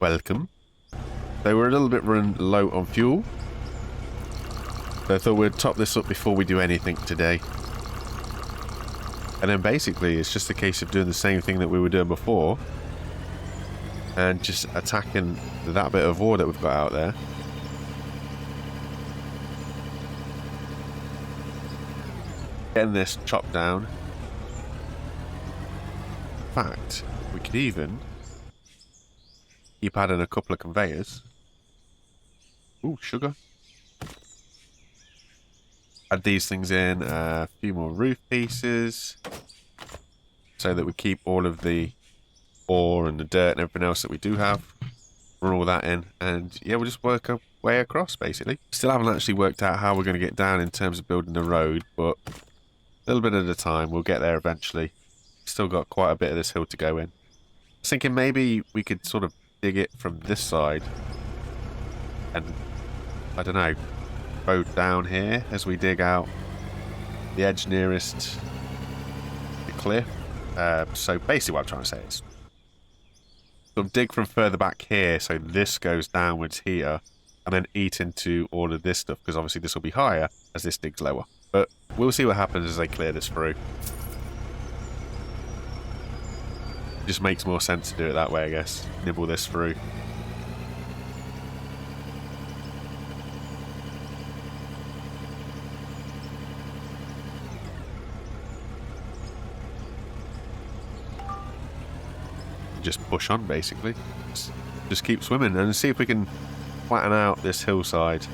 Welcome. They were a little bit running low on fuel, so I thought we'd top this up before we do anything today. And then basically it's just a case of doing the same thing that we were doing before and just attacking that bit of ore that we've got out there. Getting this chopped down. In fact, we could even keep adding a couple of conveyors. Ooh, sugar. Add these things in, a few more roof pieces, so that we keep all of the ore and the dirt and everything else that we do have. Run all that in, and yeah, we'll just work our way across, basically. Still haven't actually worked out how we're going to get down in terms of building the road, but a little bit at a time, we'll get there eventually. Still got quite a bit of this hill to go in. I was thinking maybe we could sort of dig it from this side and, I don't know, go down here as we dig out the edge nearest the cliff. So basically what I'm trying to say is sort of dig from further back here so this goes downwards here and then eat into all of this stuff, because obviously this will be higher as this digs lower. But we'll see what happens as they clear this through. It just makes more sense to do it that way, I guess. Nibble this through. Just push on, basically. Just keep swimming and see if we can flatten out this hillside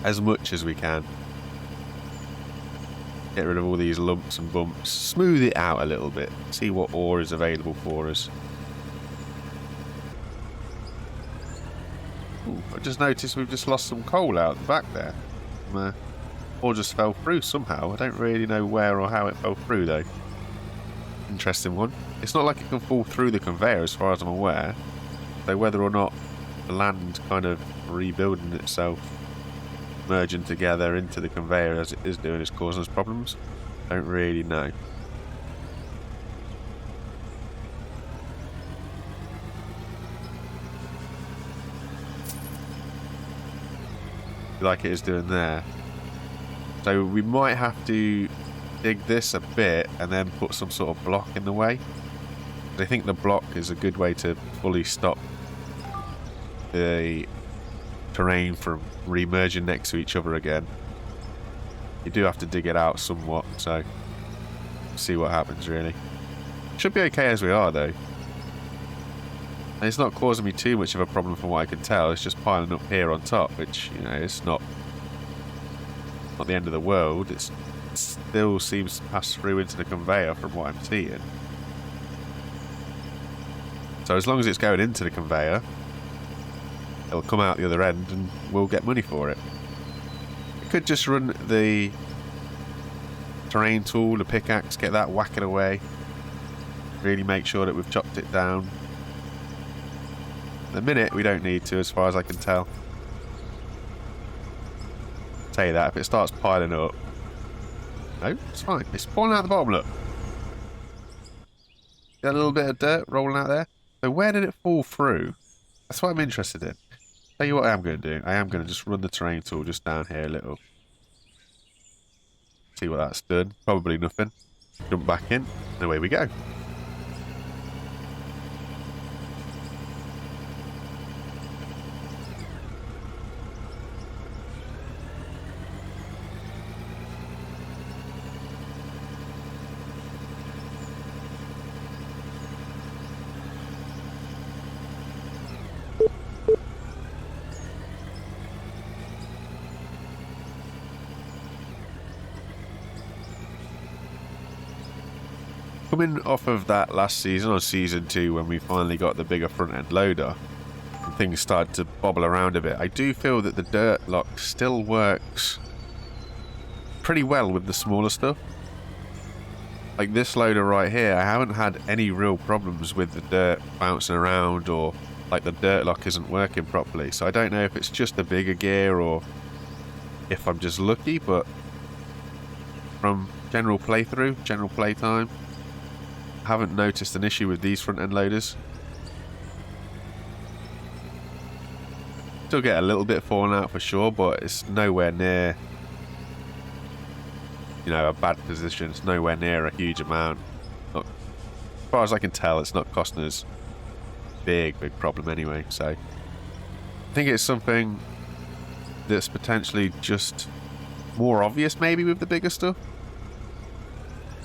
as much as we can. Get rid of all these lumps and bumps. Smooth it out a little bit. See what ore is available for us. Ooh, I just noticed we've just lost some coal out the back there. Ore just fell through somehow. I don't really know where or how it fell through, though. Interesting one. It's not like it can fall through the conveyor as far as I'm aware. So whether or not the land kind of rebuilding itself, merging together into the conveyor as it is doing, is causing us problems, I don't really know. Like it is doing there. So we might have to dig this a bit and then put some sort of block in the way. I think the block is a good way to fully stop the terrain from re-merging next to each other again. You do have to dig it out somewhat, so see what happens really. Should be okay as we are though. And it's not causing me too much of a problem from what I can tell. It's just piling up here on top, which, you know, it's not the end of the world. It still seems to pass through into the conveyor from what I'm seeing. So as long as it's going into the conveyor, it'll come out the other end and we'll get money for it. We could just run the terrain tool, the pickaxe, get that whacking away. Really make sure that we've chopped it down. At the minute we don't need to, as far as I can tell. Tell you that, if it starts piling up... No, it's fine. It's falling out the bottom, look. Got a little bit of dirt rolling out there. So where did it fall through? That's what I'm interested in. Tell you what I am going to do. I am going to just run the terrain tool just down here a little. See what that's done. Probably nothing. Jump back in, and away we go. Coming off of that last season, or season 2, when we finally got the bigger front end loader, and things started to bobble around a bit, I do feel that the dirt lock still works pretty well with the smaller stuff. Like this loader right here, I haven't had any real problems with the dirt bouncing around, or like the dirt lock isn't working properly. So I don't know if it's just the bigger gear or if I'm just lucky, but from general playthrough, general playtime, haven't noticed an issue with these front end loaders. still get a little bit falling out for sure, but it's nowhere near, you know, a bad position. It's nowhere near a huge amount. Not, as far as I can tell, it's not costing us big problem anyway. So I think it's something that's potentially just more obvious maybe with the bigger stuff.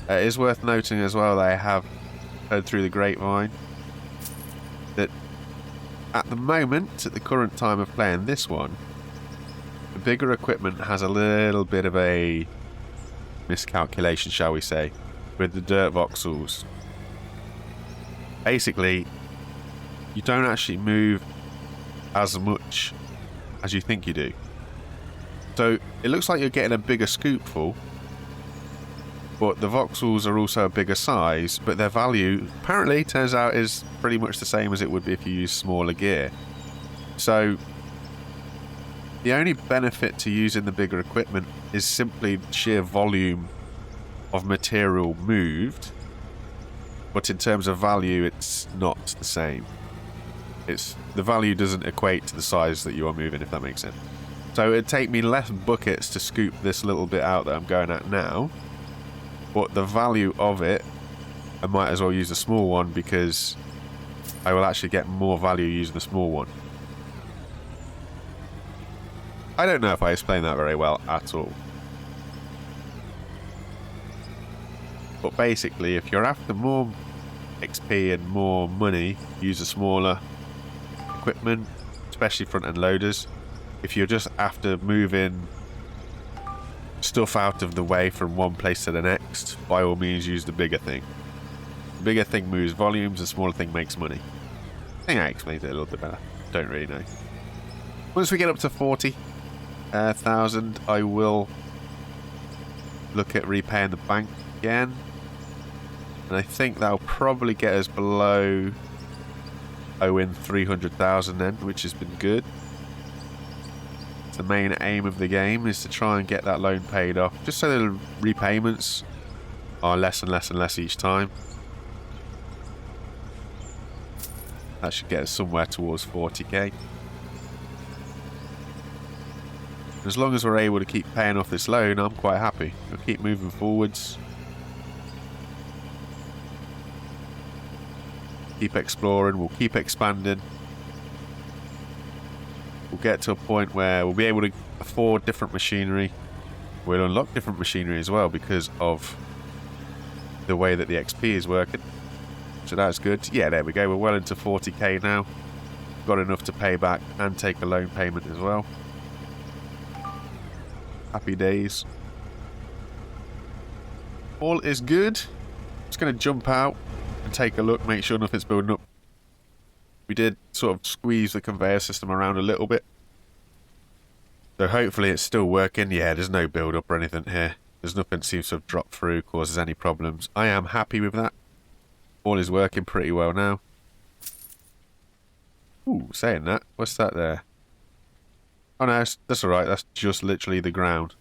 It is worth noting as well that I have heard through the grapevine that at the moment, at the current time of playing this one, the bigger equipment has a little bit of a miscalculation, shall we say, with the dirt voxels. Basically, you don't actually move as much as you think you do. So it looks like you're getting a bigger scoopful, but the voxels are also a bigger size, but their value apparently turns out is pretty much the same as it would be if you use smaller gear. So the only benefit to using the bigger equipment is simply sheer volume of material moved, but in terms of value it's not the same. The value doesn't equate to the size that you are moving, if that makes sense. So it'd take me less buckets to scoop this little bit out that I'm going at now, but the value of it, I might as well use the small one because I will actually get more value using the small one. I don't know if I explained that very well at all. But basically, if you're after more XP and more money, use a smaller equipment, especially front-end loaders. If you're just after moving stuff out of the way from one place to the next, by all means use the bigger thing. The bigger thing moves volumes, the smaller thing makes money. I think I explained it a little bit better. Don't really know. Once we get up to 40,000, I will look at repaying the bank again. And I think that'll probably get us below owing 300,000 then, which has been good. The main aim of the game is to try and get that loan paid off, just so the repayments are less and less and less each time. That should get us somewhere towards 40k. As long as we're able to keep paying off this loan, I'm quite happy. We'll keep moving forwards. Keep exploring, we'll keep expanding. We'll get to a point where we'll be able to afford different machinery. We'll unlock different machinery as well because of the way that the XP is working. So that's good. Yeah, there we go. We're well into 40k now. Got enough to pay back and take a loan payment as well. Happy days. All is good. Just going to jump out and take a look, make sure nothing's building up. We did sort of squeeze the conveyor system around a little bit. So hopefully it's still working. Yeah, there's no build up or anything here. There's nothing seems to have dropped through, causes any problems. I am happy with that. All is working pretty well now. Ooh, saying that. What's that there? Oh no, that's alright. That's just literally the ground.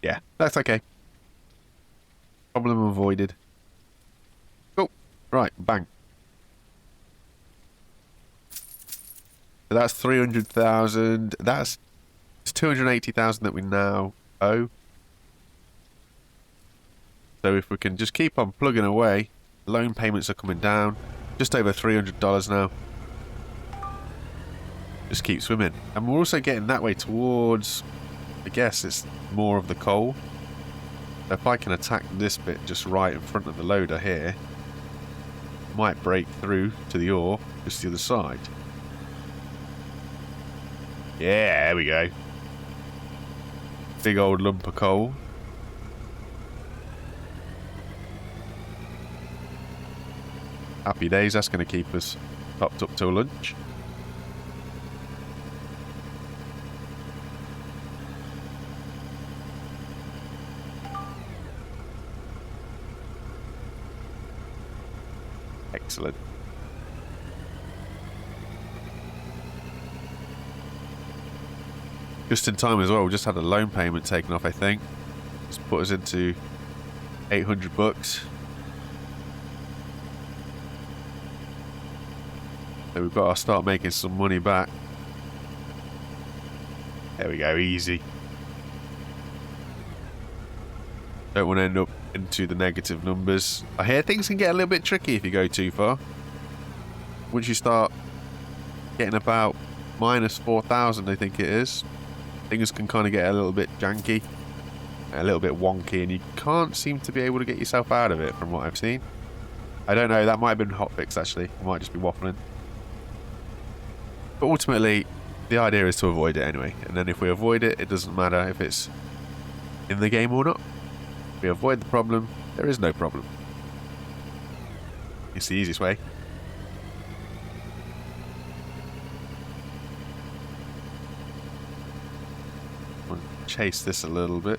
Yeah, that's okay. Problem avoided. Oh, right, bang. So that's 300,000. That's 280,000 that we now owe. So if we can just keep on plugging away, loan payments are coming down. Just over $300 now. Just keep swimming. And we're also getting that way towards, I guess it's more of the coal. If I can attack this bit just right in front of the loader here, might break through to the ore just the other side. Yeah, there we go. Big old lump of coal. Happy days, that's going to keep us topped up till lunch. Excellent. Just in time as well, we just had a loan payment taken off, I think. Just put us into 800 bucks. So we've got to start making some money back. There we go, easy. Don't want to end up into the negative numbers. I hear things can get a little bit tricky if you go too far. Once you start getting about minus 4,000, I think it is, things can kind of get a little bit janky, a little bit wonky, and you can't seem to be able to get yourself out of it from what I've seen. I don't know, that might have been hotfix actually. I might just be waffling. But ultimately, the idea is to avoid it anyway. And then if we avoid it, it doesn't matter if it's in the game or not. If we avoid the problem, there is no problem. It's the easiest way. I'll chase this a little bit.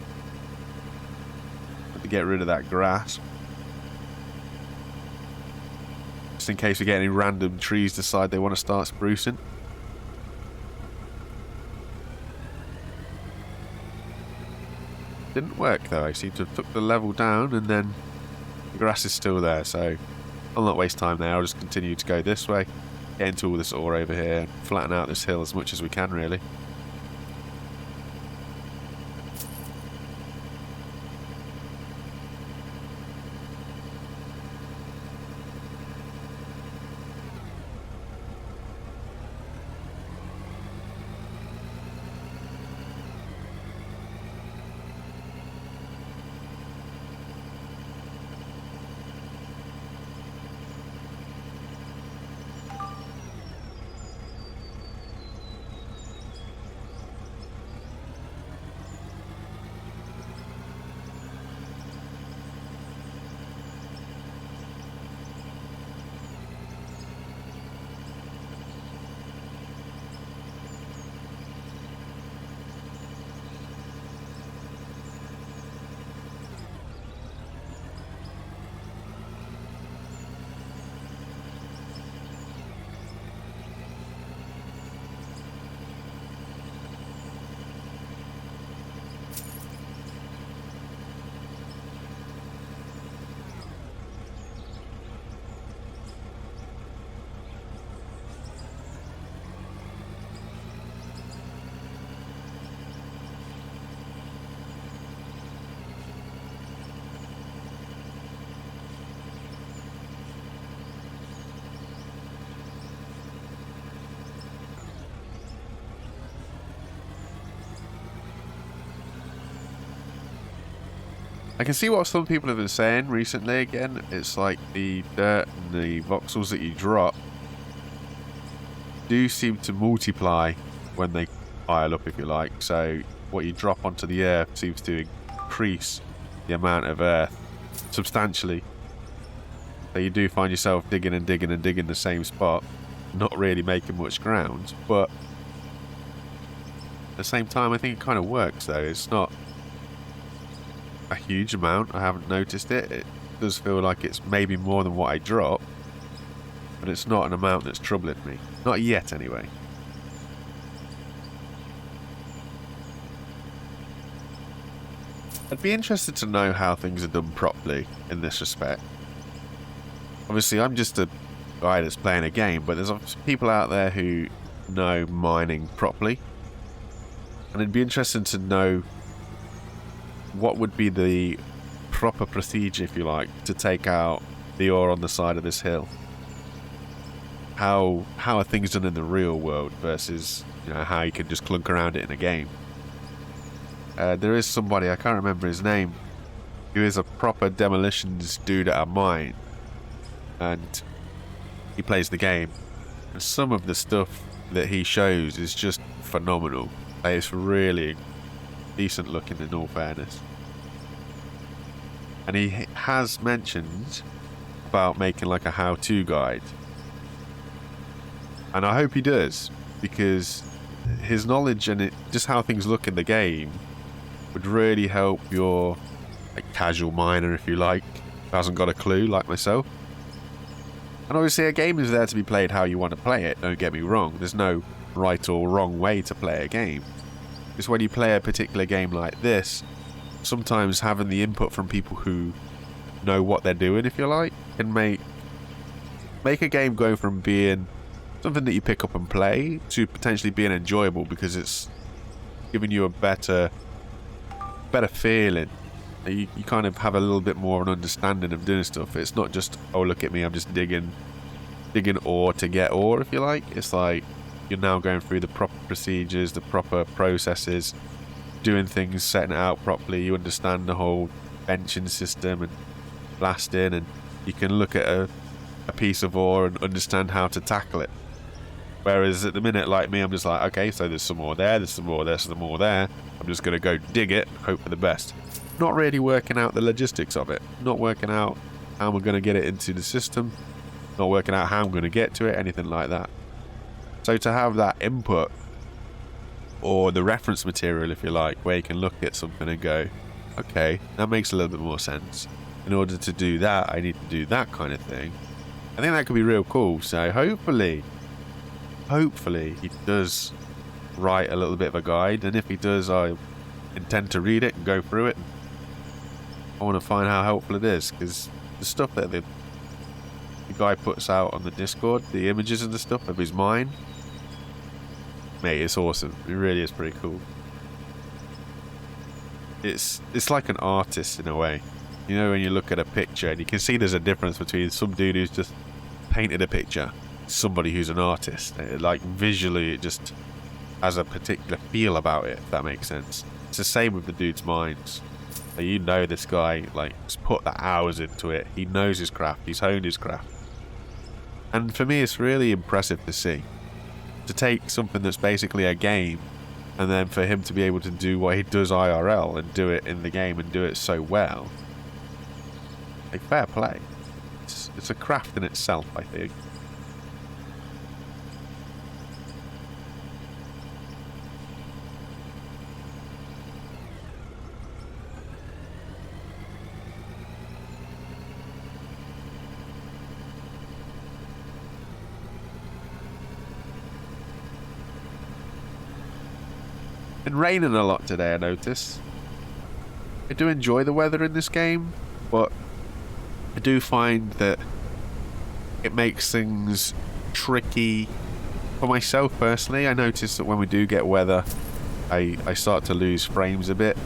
To get rid of that grass. Just in case we get any random trees decide they want to start sprucing. Didn't work though. I seem to have took the level down and then the grass is still there, so I'll not waste time there. I'll just continue to go this way, get into all this ore over here, and flatten out this hill as much as we can really. I can see what some people have been saying recently again. It's like the dirt and the voxels that you drop do seem to multiply when they pile up, if you like. So what you drop onto the earth seems to increase the amount of earth substantially. So you do find yourself digging and digging and digging the same spot, not really making much ground. But at the same time, I think it kind of works though. It's not a huge amount. I haven't noticed it. It does feel like it's maybe more than what I drop, but it's not an amount that's troubling me. Not yet, anyway. I'd be interested to know how things are done properly in this respect. Obviously, I'm just a guy that's playing a game, but there's obviously people out there who know mining properly, and it'd be interesting to know what would be the proper procedure, if you like, to take out the ore on the side of this hill. How are things done in the real world versus, you know, how you can just clunk around it in a game. There is somebody, I can't remember his name, who is a proper demolitions dude at a mine, and he plays the game, and some of the stuff that he shows is just phenomenal. It's really decent looking, in all fairness. And he has mentioned about making like a how-to guide, and I hope he does, because his knowledge and just how things look in the game would really help your casual miner, if you like, who hasn't got a clue like myself. And obviously a game is there to be played how you want to play it, don't get me wrong. There's no right or wrong way to play a game. It's when you play a particular game like this, sometimes having the input from people who know what they're doing, if you like, can make a game go from being something that you pick up and play, to potentially being enjoyable because it's giving you a better feeling. You kind of have a little bit more of an understanding of doing stuff. It's not just, oh look at me, I'm just digging ore to get ore, if you like. It's like you're now going through the proper procedures, the proper processes, doing things, setting it out properly. You understand the whole benching system and blasting, and you can look at a piece of ore and understand how to tackle it. Whereas at the minute, like me, I'm just like, okay, so there's some more there, there's some more there, some more there. I'm just going to go dig it, hope for the best. Not really working out the logistics of it. Not working out how we're going to get it into the system. Not working out how I'm going to get to it, anything like that. So to have that input, or the reference material, if you like, where you can look at something and go, okay, that makes a little bit more sense. In order to do that, I need to do that kind of thing. I think that could be real cool. So hopefully he does write a little bit of a guide, and if he does, I intend to read it and go through it. I want to find how helpful it is, because the stuff that the guy puts out on the Discord, the images and the stuff of his mine, mate, it's awesome. It really is pretty cool. It's like an artist in a way. You know, when you look at a picture and you can see there's a difference between some dude who's just painted a picture, somebody who's an artist. Like visually, it just has a particular feel about it, if that makes sense. It's the same with the dude's minds. Like, you know, this guy has put the hours into it. He knows his craft. He's honed his craft. And for me, it's really impressive to see. To take something that's basically a game, and then for him to be able to do what he does IRL and do it in the game and do it so well. Like, fair play. It's a craft in itself, I think. Been raining a lot today, I noticed. I do enjoy the weather in this game, but I do find that it makes things tricky for myself personally. I notice that when we do get weather, I start to lose frames a bit.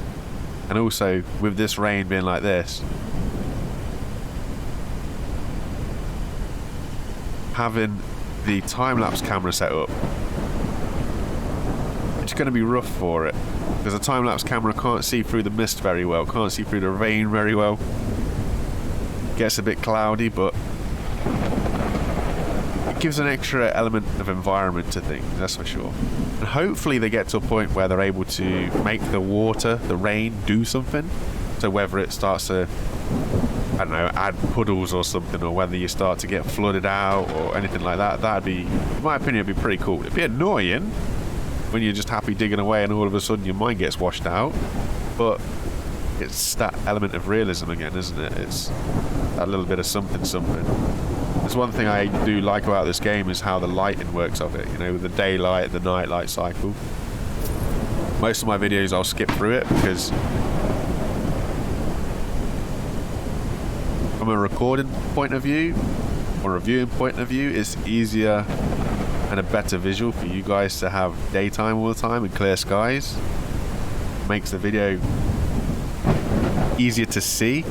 And also, with this rain being like this, having the time-lapse camera set up, it's going to be rough for it, because the time-lapse camera can't see through the mist very well, can't see through the rain very well. It gets a bit cloudy, but it gives an extra element of environment to things, that's for sure. And hopefully they get to a point where they're able to make the water, the rain, do something. So whether it starts to, I don't know, add puddles or something, or whether you start to get flooded out or anything like that, that'd be, in my opinion, it'd be pretty cool. It'd be annoying when you're just happy digging away and all of a sudden your mind gets washed out, but it's that element of realism again, isn't it? It's that little bit of something. There's one thing I do like about this game is how the lighting works of it, you know, with the daylight, the nightlight cycle. Most of my videos I'll skip through it because from a recording point of view or a viewing point of view, it's easier and a better visual for you guys to have daytime all the time and clear skies. Makes the video easier to see.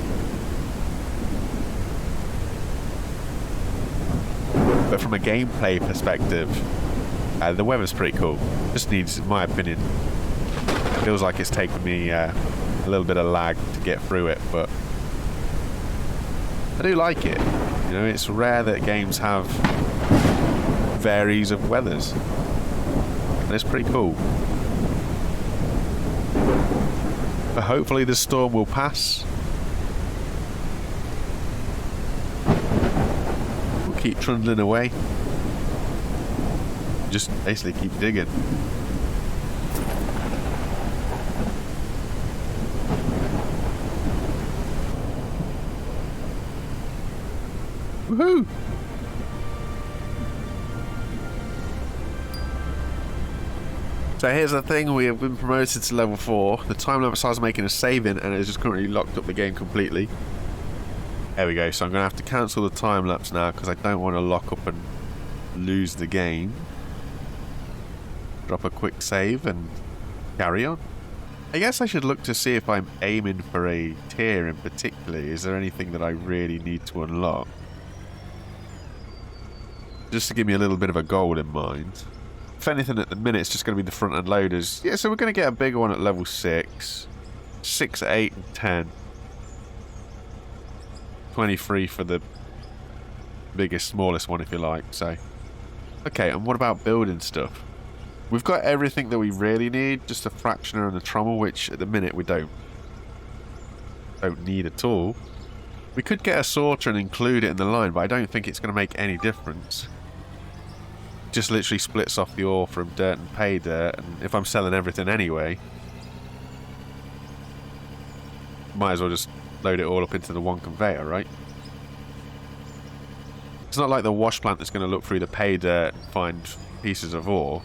But from a gameplay perspective, the weather's pretty cool. Just needs, in my opinion, it feels like it's taken me a little bit of lag to get through it, but I do like it. You know, it's rare that games have varies of weathers, and it's pretty cool. But hopefully the storm will pass. We'll keep trundling away, just basically keep digging. Woohoo! So here's the thing, we have been promoted to level 4. The time-lapse I was making a saving and it's just currently locked up the game completely. There we go, so I'm going to have to cancel the time-lapse now because I don't want to lock up and lose the game. Drop a quick save and carry on. I guess I should look to see if I'm aiming for a tier in particular. Is there anything that I really need to unlock? Just to give me a little bit of a goal in mind. If anything, at the minute, it's just going to be the front end loaders. Yeah, so we're going to get a bigger one at level 6. 6, 8, and 10. 23 for the biggest, smallest one, if you like. So, okay, and what about building stuff? We've got everything that we really need, just a fractioner and a trommel, which at the minute we don't need at all. We could get a sorter and include it in the line, but I don't think it's going to make any difference. Just literally splits off the ore from dirt and pay dirt, and if I'm selling everything anyway, might as well just load it all up into the one conveyor, right? It's not like the wash plant that's going to look through the pay dirt and find pieces of ore.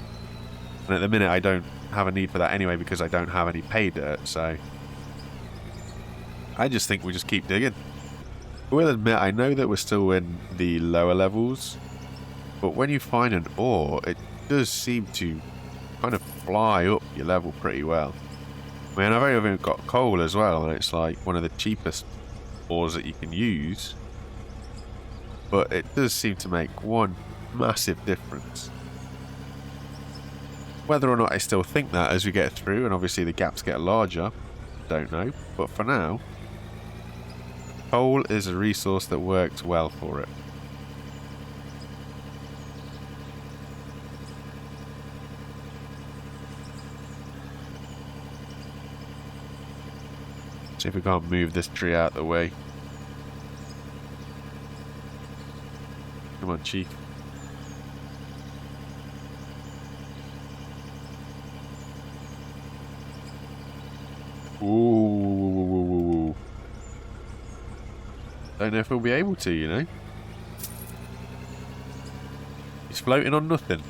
And at the minute I don't have a need for that anyway because I don't have any pay dirt, so I just think we just keep digging. I will admit, I know that we're still in the lower levels, but when you find an ore, it does seem to kind of fly up your level pretty well. I mean, I've even got coal as well, and it's like one of the cheapest ores that you can use, but it does seem to make one massive difference. Whether or not I still think that as we get through, and obviously the gaps get larger, don't know. But for now, coal is a resource that works well for it. See if we can't move this tree out of the way. Come on, Chief. Ooh. Don't know if we'll be able to, you know. He's floating on nothing.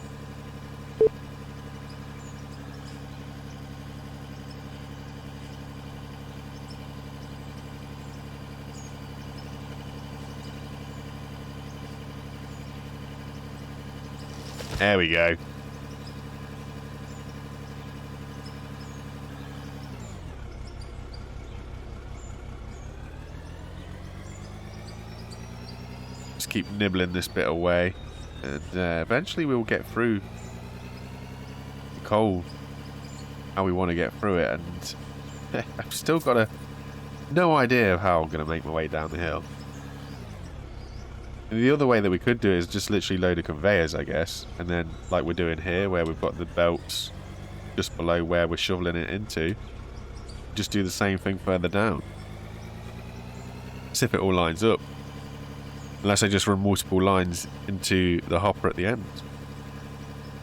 There we go. Just keep nibbling this bit away, and eventually we'll get through the coal how we want to get through it. And I've still got no idea of how I'm going to make my way down the hill. And the other way that we could do it is just literally load of conveyors, I guess, and then like we're doing here, where we've got the belts just below where we're shoveling it into, just do the same thing further down. See if it all lines up. Unless I just run multiple lines into the hopper at the end.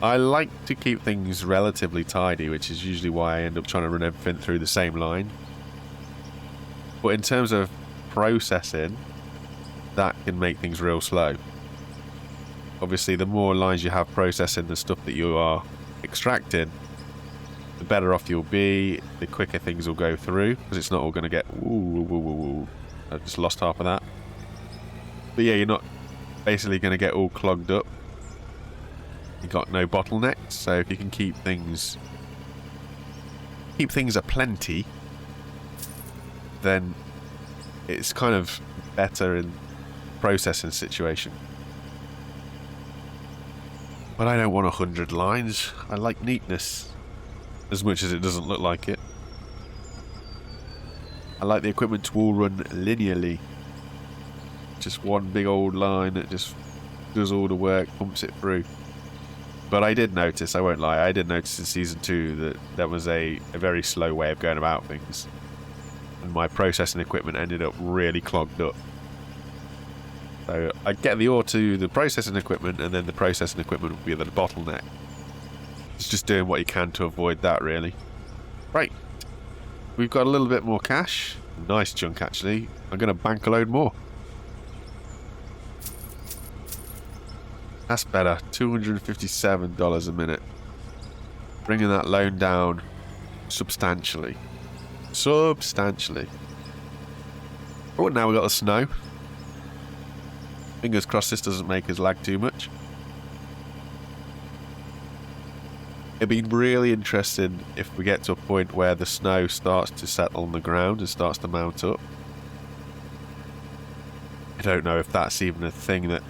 I like to keep things relatively tidy, which is usually why I end up trying to run everything through the same line. But in terms of processing, that can make things real slow. Obviously, the more lines you have processing the stuff that you are extracting, the better off you'll be, the quicker things will go through, because it's not all going to get... Ooh, I just lost half of that. But yeah, you're not basically going to get all clogged up. You've got no bottlenecks, so if you can keep things aplenty, then it's kind of better in processing situation. But I don't want 100 lines. I like neatness, as much as it doesn't look like it. I like the equipment to all run linearly. Just one big old line that just does all the work, pumps it through. But I did notice, I won't lie, I did notice in Season 2 that there was a very slow way of going about things. And my processing equipment ended up really clogged up. So I'd get the ore to the processing equipment, and then the processing equipment would be the bottleneck. It's just doing what you can to avoid that, really. Right. We've got a little bit more cash. Nice chunk, actually. I'm going to bank a load more. That's better. $257 a minute. Bringing that loan down substantially. Substantially. Oh, now we've got the snow. Fingers crossed this doesn't make us lag too much. It'd be really interesting if we get to a point where the snow starts to settle on the ground and starts to mount up. I don't know if that's even a thing that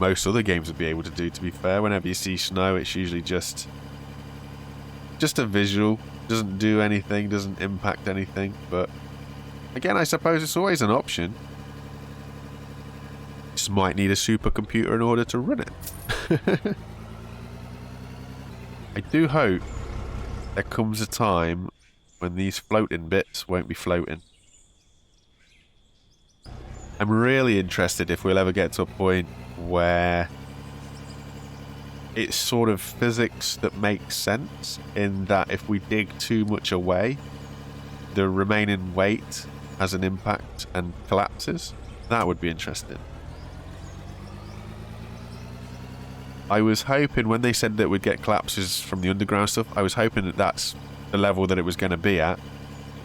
most other games would be able to do, to be fair. Whenever you see snow, it's usually just a visual. Doesn't do anything, doesn't impact anything. But again, I suppose it's always an option. Just might need a supercomputer in order to run it. I do hope there comes a time when these floating bits won't be floating. I'm really interested if we'll ever get to a point where it's sort of physics that makes sense, in that if we dig too much away, the remaining weight has an impact and collapses. That would be interesting. I was hoping when they said that we'd get collapses from the underground stuff, I was hoping that that's the level that it was going to be at. It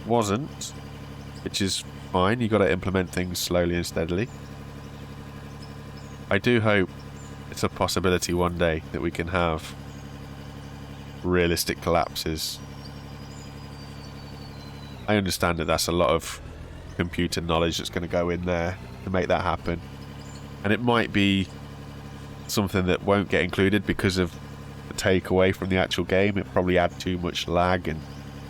wasn't, which is fine. You got to implement things slowly and steadily. I do hope it's a possibility one day that we can have realistic collapses. I understand that that's a lot of computer knowledge that's going to go in there to make that happen. And it might be something that won't get included because of the takeaway from the actual game. It probably add too much lag and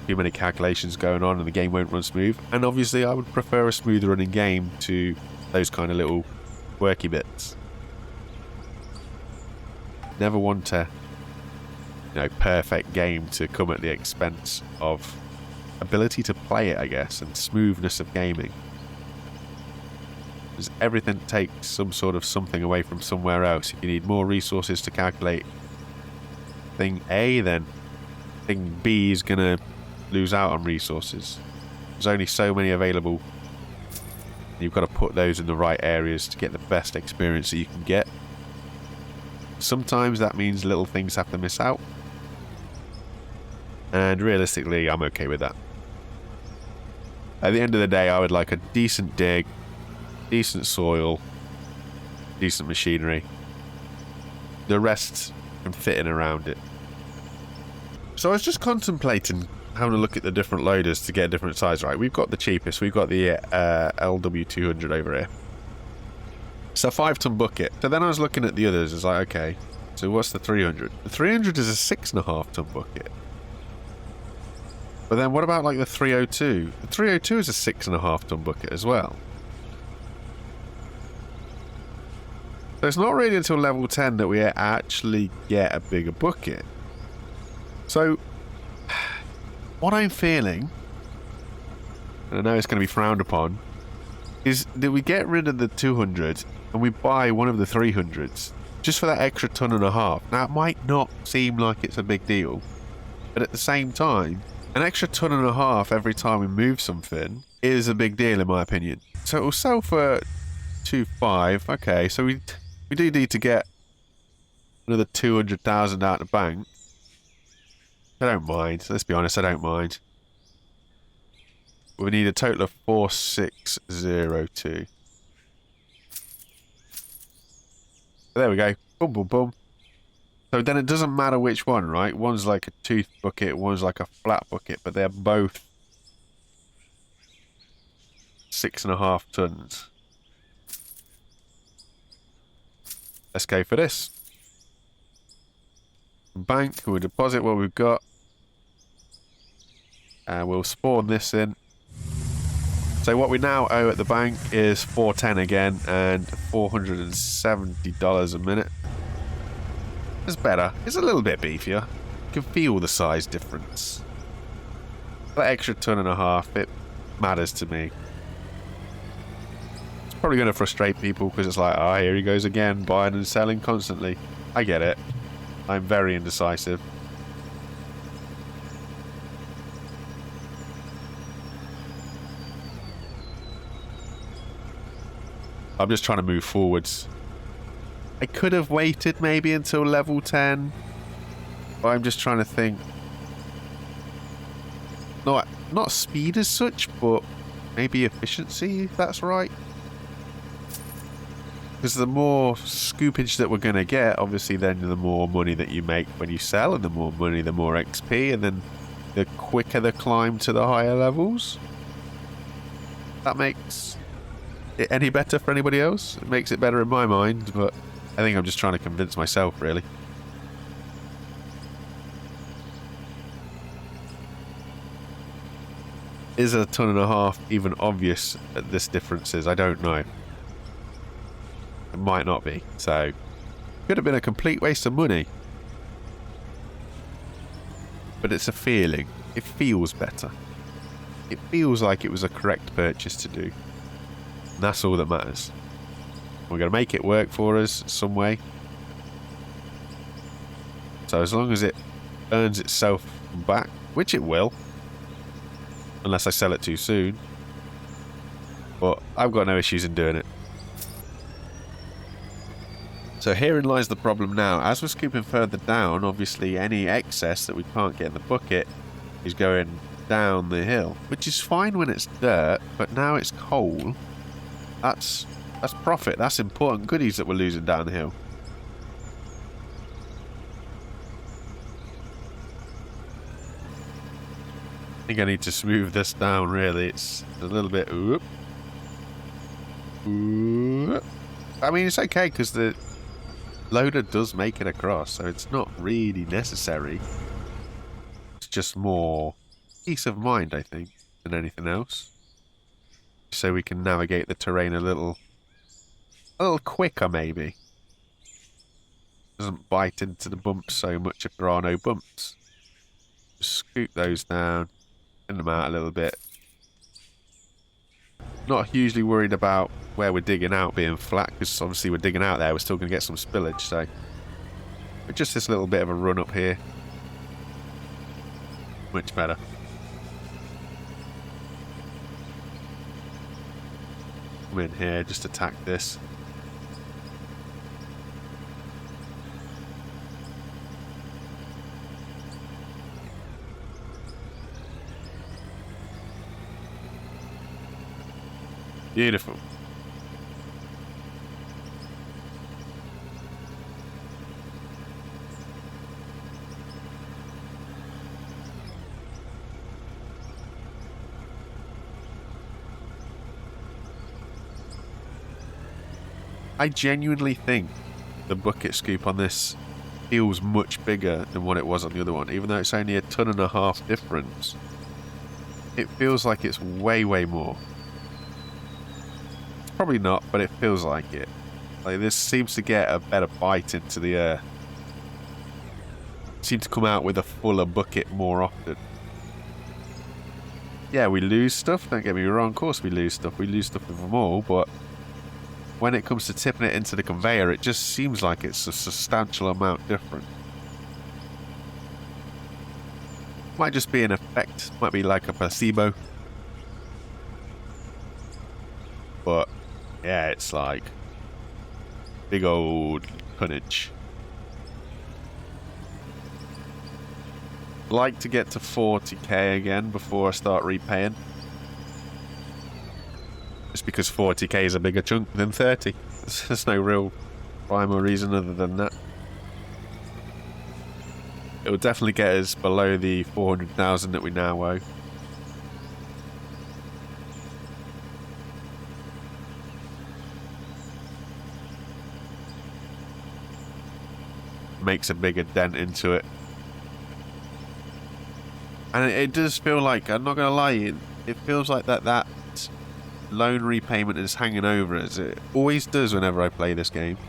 too many calculations going on, and the game won't run smooth. And obviously I would prefer a smooth running game to those kind of little quirky bits. Never want a perfect game to come at the expense of ability to play it, I guess, and smoothness of gaming. Because everything takes some sort of something away from somewhere else. If you need more resources to calculate thing A, then thing B is going to lose out on resources. There's only so many available. You've got to put those in the right areas to get the best experience that you can get. Sometimes that means little things have to miss out. And realistically, I'm okay with that. At the end of the day, I would like a decent dig, decent soil, decent machinery. The rest can fit in around it. So I was just contemplating having a look at the different loaders to get a different size. Right, we've got the cheapest. We've got the LW200 over here. It's a 5-ton bucket. So then I was looking at the others. It's like, okay, so what's the 300? The 300 is a 6.5-ton bucket. But then what about like the 302? The 302 is a 6.5-ton bucket as well. So it's not really until level 10 that we actually get a bigger bucket. So what I'm feeling, and I know it's going to be frowned upon, is that we get rid of the 200 and we buy one of the 300s just for that extra 1.5 tons. Now it might not seem like it's a big deal, but at the same time, an extra 1.5 tons every time we move something is a big deal in my opinion. So it will sell for 2.5. Okay, so we do need to get another 200,000 out of the bank. I don't mind. Let's be honest, I don't mind. We need a total of 4,602. There we go. Boom, boom, boom. So then it doesn't matter which one, right? One's like a tooth bucket, one's like a flat bucket, but they're both 6.5 tons. Let's go for this. Bank, we'll deposit what we've got. And we'll spawn this in. So what we now owe at the bank is $410 again, and $470 a minute. It's better. It's a little bit beefier. You can feel the size difference. That extra 1.5 tons, it matters to me. It's probably going to frustrate people because it's like, oh, here he goes again, buying and selling constantly. I get it. I'm very indecisive. I'm just trying to move forwards. I could have waited maybe until level 10. But I'm just trying to think. Not speed as such, but maybe efficiency, if that's right. Because the more scoopage that we're going to get, obviously then the more money that you make when you sell, and the more money, the more XP, and then the quicker the climb to the higher levels. That makes it any better for anybody else? It makes it better in my mind, but I think I'm just trying to convince myself, really. Is a ton and a half even obvious at this difference is? I don't know. It might not be. So, could have been a complete waste of money. But it's a feeling. It feels better. It feels like it was a correct purchase to do. And that's all that matters. We're going to make it work for us some way. So as long as it earns itself back, which it will. Unless I sell it too soon. But I've got no issues in doing it. So herein lies the problem now. As we're scooping further down, obviously any excess that we can't get in the bucket is going down the hill. Which is fine when it's dirt, but now it's coal. That's profit. That's important goodies that we're losing down the hill. I think I need to smooth this down, really. It's a little bit... Oop. Oop. I mean, it's okay, because the loader does make it across, so it's not really necessary. It's just more peace of mind, I think, than anything else. So we can navigate the terrain a little quicker, maybe. Doesn't bite into the bumps so much if there are no bumps. Just scoop those down. In them out a little bit. Not hugely worried about where we're digging out being flat, because obviously we're digging out there, we're still going to get some spillage, so... But just this little bit of a run up here. Much better. Come in here, just attack this. Beautiful. I genuinely think the bucket scoop on this feels much bigger than what it was on the other one, even though it's only a ton and a half difference. It feels like it's way, way more. Probably not, but it feels like it. Like this seems to get a better bite into the air. Seem to come out with a fuller bucket more often. Yeah, we lose stuff, don't get me wrong, of course we lose stuff. We lose stuff with them all, but when it comes to tipping it into the conveyor, it just seems like it's a substantial amount different. Might just be an effect, might be like a placebo. But yeah, it's like big old tonnage. Like to get to 40k again before I start repaying. Just because 40k is a bigger chunk than 30. There's no real rhyme or reason other than that. It will definitely get us below the 400,000 that we now owe. Makes a bigger dent into it. And it does feel like, I'm not going to lie, it feels like that loan repayment is hanging over us. It always does whenever I play this game.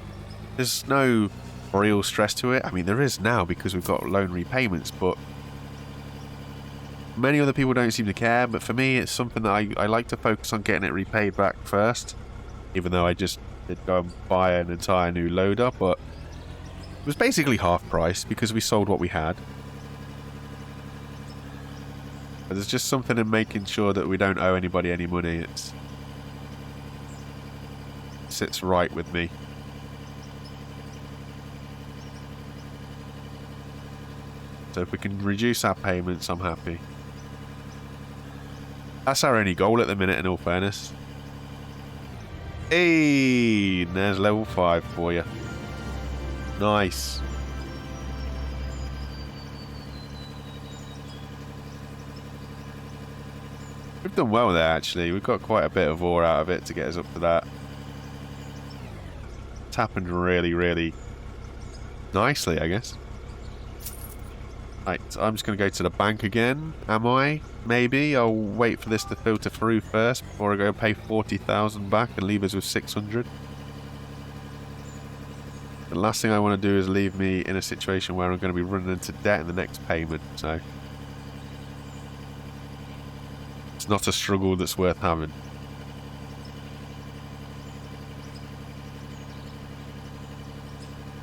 There's no real stress to it. I mean, there is now because we've got loan repayments, but many other people don't seem to care. But for me, it's something that I like to focus on getting it repaid back first, even though I just did go and buy an entire new loader, but it was basically half price because we sold what we had. But there's just something in making sure that we don't owe anybody any money. It sits right with me. So if we can reduce our payments, I'm happy. That's our only goal at the minute, in all fairness. Hey, there's level 5 for you. Nice. We've done well there, actually. We've got quite a bit of ore out of it to get us up to that. It's happened really, really nicely, I guess. Right, so I'm just going to go to the bank again. Am I? Maybe. I'll wait for this to filter through first before I go pay 40,000 back and leave us with 600. The last thing I want to do is leave me in a situation where I'm going to be running into debt in the next payment, so... It's not a struggle that's worth having.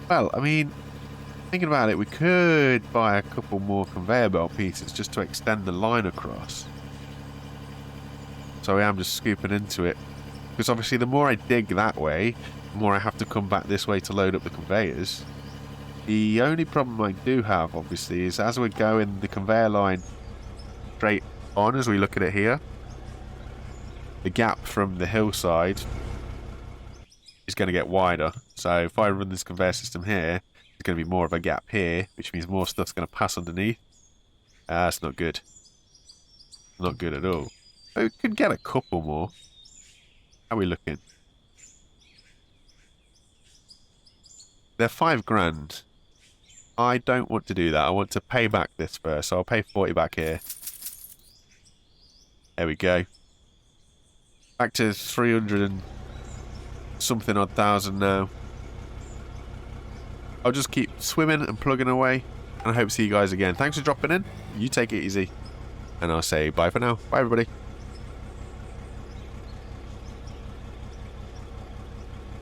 Well, I mean, thinking about it, we could buy a couple more conveyor belt pieces just to extend the line across. So I am just scooping into it. Because obviously the more I dig that way, the more I have to come back this way to load up the conveyors. The only problem I do have, obviously, is as we're going the conveyor line straight on, as we look at it here, the gap from the hillside is going to get wider. So if I run this conveyor system here, there's going to be more of a gap here, which means more stuff's going to pass underneath. That's not good. Not good at all. But we could get a couple more. How are we looking? They're 5 grand. I don't want to do that. I want to pay back this first, so I'll pay 40 back here. There we go. Back to 300 and something odd thousand now. I'll just keep swimming and plugging away, and I hope to see you guys again. Thanks for dropping in. You take it easy, and I'll say bye for now. Bye, everybody.